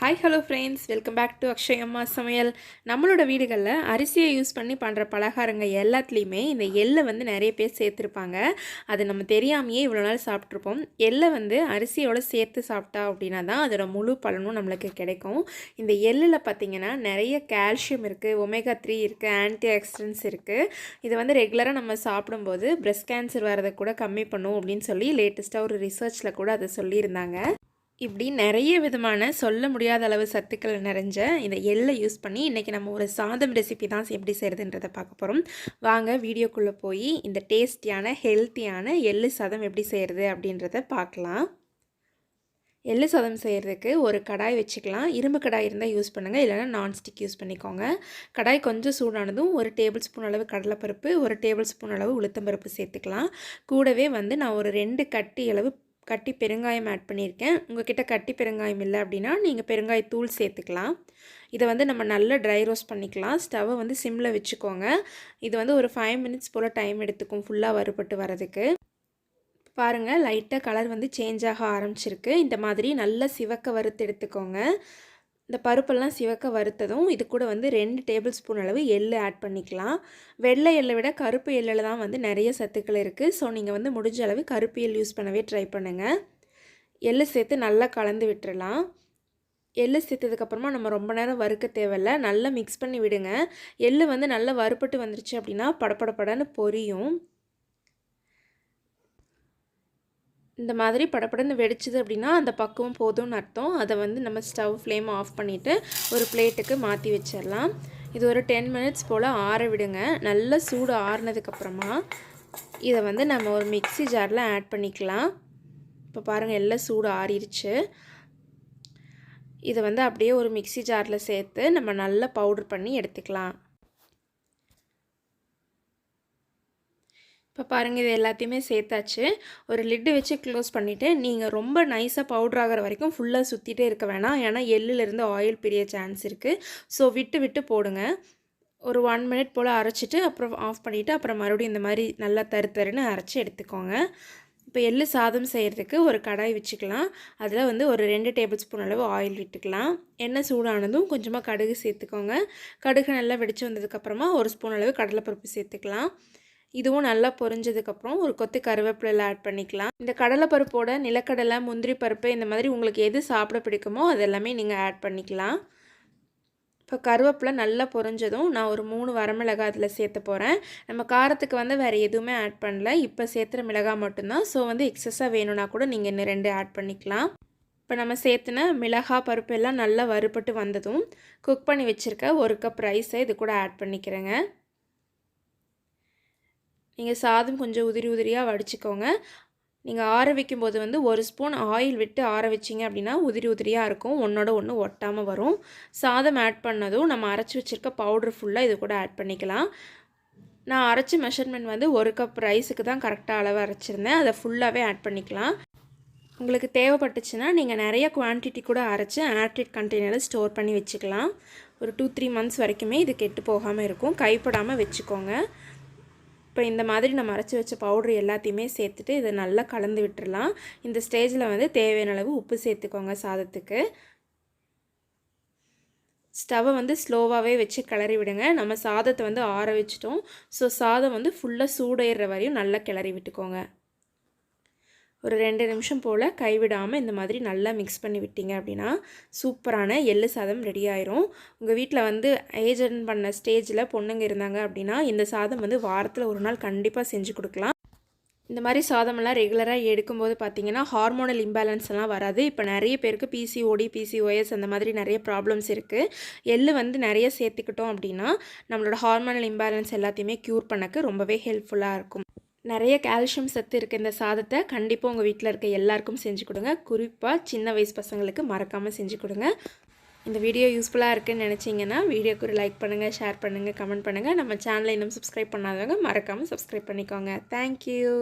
Hi hello friends, welcome back to Akshay அம்மா சமையல். நம்மளோட வீடுகளில் அரிசியை யூஸ் பண்ணி பண்ணுற பலகாரங்க எல்லாத்துலேயுமே இந்த எள்ளை வந்து நிறைய பேர் சேர்த்துருப்பாங்க. அது நம்ம தெரியாமையே இவ்வளோ நாள் சாப்பிட்ருப்போம். எள்ளை வந்து அரிசியோடு சேர்த்து சாப்பிட்டா அப்படின்னா தான் அதோட முழு பலனும் நம்மளுக்கு கிடைக்கும். இந்த எள்ளில் பார்த்திங்கன்னா நிறைய கால்சியம் இருக்குது, ஒமேகா 3 இருக்குது, ஆன்டி ஆக்சிடென்ட்ஸ் இருக்குது. இதை வந்து ரெகுலராக நம்ம சாப்பிடும்போது பிரஸ்ட் கேன்சர் வரதை கூட கம்மி பண்ணும் அப்படின்னு சொல்லி லேட்டஸ்ட்டாக ஒரு ரிசர்ச்சில் கூட அதை சொல்லியிருந்தாங்க. இப்படி நிறைய விதமான சொல்ல முடியாத அளவு சத்துக்கள் நிறைஞ்ச இந்த எள்ளை யூஸ் பண்ணி இன்றைக்கி நம்ம ஒரு சாதம் ரெசிபி தான் எப்படி செய்கிறதுன்றதை பார்க்க போகிறோம். வாங்க வீடியோக்குள்ளே போய் இந்த டேஸ்டியான ஹெல்த்தியான எள்ளு சாதம் எப்படி செய்கிறது அப்படின்றத பார்க்கலாம். எள்ளு சாதம் செய்கிறதுக்கு ஒரு கடாய் வச்சுக்கலாம். இரும்பு கடாய் இருந்தால் யூஸ் பண்ணுங்கள், இல்லைனா நான்ஸ்டிக் யூஸ் பண்ணிக்கோங்க. கடாய் கொஞ்சம் சூடானதும் 1 டேபிள் ஸ்பூன் அளவு கடலைப்பருப்பு, 1 டேபிள் ஸ்பூன் அளவு உளுத்தம்பருப்பு சேர்த்துக்கலாம். கூடவே வந்து நான் ஒரு 2 கட்டி அளவு கட்டி பெருங்காயம் ஆட் பண்ணியிருக்கேன். உங்கள்கிட்ட கட்டி பெருங்காயம் இல்லை அப்படின்னா நீங்கள் பெருங்காயத்தூள் சேர்த்துக்கலாம். இதை வந்து நம்ம நல்லா ட்ரை ரோஸ்ட் பண்ணிக்கலாம். ஸ்டவ்வை வந்து சிம்மில் வச்சுக்கோங்க. இது வந்து ஒரு 5 மினிட்ஸ் போல் டைம் எடுத்துக்கும் ஃபுல்லாக வறுபட்டு வரதுக்கு. பாருங்கள், லைட்டாக கலர் வந்து சேஞ்ச் ஆக ஆரம்பிச்சிருக்கு. இந்த மாதிரி நல்லா சிவக்க வறுத்து எடுத்துக்கோங்க. இந்த பருப்பெல்லாம் சிவக்க வறுத்ததும் இது கூட வந்து 2 டேபிள் ஸ்பூன் அளவு எள்ளு ஆட் பண்ணிக்கலாம். வெள்ளை எள்ளை விட கருப்பு எள்ளில் தான் வந்து நிறைய சத்துக்கள் இருக்குது. ஸோ நீங்கள் வந்து முடிஞ்ச அளவு கருப்பு எள் யூஸ் பண்ணவே ட்ரை பண்ணுங்கள். எள்ளு சேர்த்து நல்லா கலந்து விட்டுறலாம். எள்ளு சேர்த்ததுக்கப்புறமா நம்ம ரொம்ப நேரம் வறுக்க தேவையில்லை, நல்லா மிக்ஸ் பண்ணி விடுங்க. எள்ளு வந்து நல்லா வறுப்பட்டு வந்துருச்சு அப்படின்னா படப்படப்படன்னு பொரியும். இந்த மாதிரி படப்படன்னு வெடிச்சிது அப்படின்னா அந்த பக்குவம் போதும்னு அர்த்தம். அதை வந்து நம்ம ஸ்டவ் ஃப்ளேம் ஆஃப் பண்ணிவிட்டு ஒரு பிளேட்டுக்கு மாற்றி வச்சிடலாம். இது ஒரு 10 மினிட்ஸ் போல் ஆற விடுங்க. நல்லா சூடு ஆறுனதுக்கப்புறமா இதை வந்து நம்ம ஒரு மிக்ஸி ஜாரில் ஆட் பண்ணிக்கலாம். இப்போ பாருங்கள், எல்லாம் சூடு ஆறிடுச்சு. இதை வந்து அப்படியே ஒரு மிக்ஸி ஜாரில் சேர்த்து நம்ம நல்லா பவுடர் பண்ணி எடுத்துக்கலாம். இப்போ பாருங்கள், இது எல்லாத்தையுமே சேர்த்தாச்சு. ஒரு லிட்டு வச்சு க்ளோஸ் பண்ணிவிட்டு நீங்கள் ரொம்ப நைஸாக பவுட்ரு ஆகிற வரைக்கும் ஃபுல்லாக சுற்றிட்டே இருக்க வேணாம். ஏன்னா எள்ளுலேருந்து ஆயில் பிரிய சான்ஸ் இருக்குது. ஸோ விட்டு விட்டு போடுங்க. ஒரு 1 மினிட் போல் அரைச்சிட்டு அப்புறம் ஆஃப் பண்ணிவிட்டு அப்புறம் மறுபடியும் இந்த மாதிரி நல்லா தருன்னு அரைச்சி எடுத்துக்கோங்க. இப்போ எள்ளு சாதம் செய்கிறதுக்கு ஒரு கடாய் வச்சுக்கலாம். அதில் வந்து ஒரு 2 டேபிள் ஸ்பூன் அளவு ஆயில் விட்டுக்கலாம். எண்ணெய் சூடானதும் கொஞ்சமாக கடுகு சேர்த்துக்கோங்க. கடுகு நல்லா வெடிச்சு வந்ததுக்கப்புறமா 1 ஸ்பூன் அளவு கடலைப்பருப்பு சேர்த்துக்கலாம். இதுவும் நல்லா பொரிஞ்சதுக்கப்புறம் ஒரு கொத்து கருவேப்பிலை ஆட் பண்ணிக்கலாம். இந்த கடலைப்பருப்போட நிலக்கடலை, முந்திரி பருப்பு இந்த மாதிரி உங்களுக்கு எது சாப்பிட பிடிக்குமோ அது எல்லாமே நீங்கள் ஆட் பண்ணிக்கலாம். இப்போ கருவேப்பிலை நல்லா பொரிஞ்சதும் நான் ஒரு 3 வரமிளகாய் அதில் சேர்த்த போகிறேன். நம்ம காரத்துக்கு வந்து வேறு எதுவுமே ஆட் பண்ணல, இப்போ சேர்த்துற மிளகாய் மட்டும்தான். ஸோ வந்து எக்ஸஸாக வேணும்னா கூட நீங்கள் இன்னும் 2 ஆட் பண்ணிக்கலாம். இப்போ நம்ம சேர்த்துன மிளகாய் பருப்பு எல்லாம் நல்லா வறுபட்டு வந்ததும் குக் பண்ணி வச்சுருக்க 1 கப் ரைஸை இது கூட ஆட் பண்ணிக்கிறேங்க. நீங்கள் சாதம் கொஞ்சம் உதிரி உதிரியாக வடிச்சுக்கோங்க. நீங்கள் ஆற வைக்கும்போது வந்து 1 ஸ்பூன் ஆயில் விட்டு ஆற வச்சிங்க அப்படின்னா உதிரி உதிரியாக இருக்கும், ஒன்றோட ஒன்று ஒட்டாமல் வரும். சாதம் ஆட் பண்ணதும் நம்ம அரைச்சி வச்சுருக்க பவுட்ரு ஃபுல்லாக இது கூட ஆட் பண்ணிக்கலாம். நான் அரைச்சி மெஷர்மெண்ட் வந்து 1 கப் ரைஸுக்கு தான் கரெக்டாக அளவு அரைச்சிருந்தேன். அதை ஃபுல்லாகவே ஆட் பண்ணிக்கலாம். உங்களுக்கு தேவைப்பட்டுச்சுன்னா நீங்கள் நிறைய குவான்டிட்டி கூட அரைச்சி ஏர்டைட் கண்டெய்னரில் ஸ்டோர் பண்ணி வச்சுக்கலாம். ஒரு 2-3 மந்த்ஸ் வரைக்குமே இது கெட்டு போகாமல் இருக்கும். கைப்படாமல் வச்சுக்கோங்க. இப்போ இந்த மாதிரி நம்ம அரைச்சி வச்ச பவுட்ரு எல்லாத்தையுமே சேர்த்துட்டு இதை நல்லா கலந்து விட்டுடலாம். இந்த ஸ்டேஜில் வந்து தேவையான அளவு உப்பு சேர்த்துக்கோங்க சாதத்துக்கு. ஸ்டவ்வை வந்து ஸ்லோவாகவே வச்சு கிளறி விடுங்க. நம்ம சாதத்தை வந்து ஆற வச்சிட்டோம். ஸோ சாதம் வந்து ஃபுல்லாக சூடேறுற வரையும் நல்லா கிளறி விட்டுக்கோங்க. ஒரு 2 நிமிஷம் போல் கைவிடாமல் இந்த மாதிரி நல்லா மிக்ஸ் பண்ணி விட்டீங்க அப்படின்னா சூப்பரான எள்ளு சாதம் ரெடி ஆயிரும். உங்கள் வீட்டில் வந்து ஏஜ் அட்டன் பண்ண ஸ்டேஜில் பொண்ணுங்க இருந்தாங்க அப்படின்னா இந்த சாதம் வந்து வாரத்தில் ஒரு நாள் கண்டிப்பாக செஞ்சு கொடுக்கலாம். இந்த மாதிரி சாதமெல்லாம் ரெகுலராக எடுக்கும்போது பார்த்திங்கன்னா ஹார்மோனல் இம்பேலன்ஸ் எல்லாம் வராது. இப்போ நிறைய பேருக்கு PCOD, PCOS அந்த மாதிரி நிறைய ப்ராப்ளம்ஸ் இருக்குது. எள்ளு வந்து நிறைய சேர்த்துக்கிட்டோம் அப்படின்னா நம்மளோட ஹார்மோனல் இம்பேலன்ஸ் எல்லாத்தையுமே க்யூர் பண்ணக்கு ரொம்பவே ஹெல்ப்ஃபுல்லாக இருக்கும். நிறைய கால்சியம் சத்து இருக்க இந்த சாதத்தை கண்டிப்பாக உங்கள் வீட்டில் இருக்க எல்லாருக்கும் செஞ்சு கொடுங்க. குறிப்பாக சின்ன வயசு பசங்களுக்கு மறக்காமல் செஞ்சு கொடுங்க. இந்த வீடியோ யூஸ்ஃபுல்லாக இருக்குன்னு நினச்சிங்கன்னா வீடியோக்கு ஒரு லைக் பண்ணுங்கள், ஷேர் பண்ணுங்கள், கமெண்ட் பண்ணுங்கள். நம்ம சேனலை இன்னும் சப்ஸ்கிரைப் பண்ணாதவங்க மறக்காமல் சப்ஸ்கிரைப் பண்ணிக்கோங்க. தேங்க்யூ.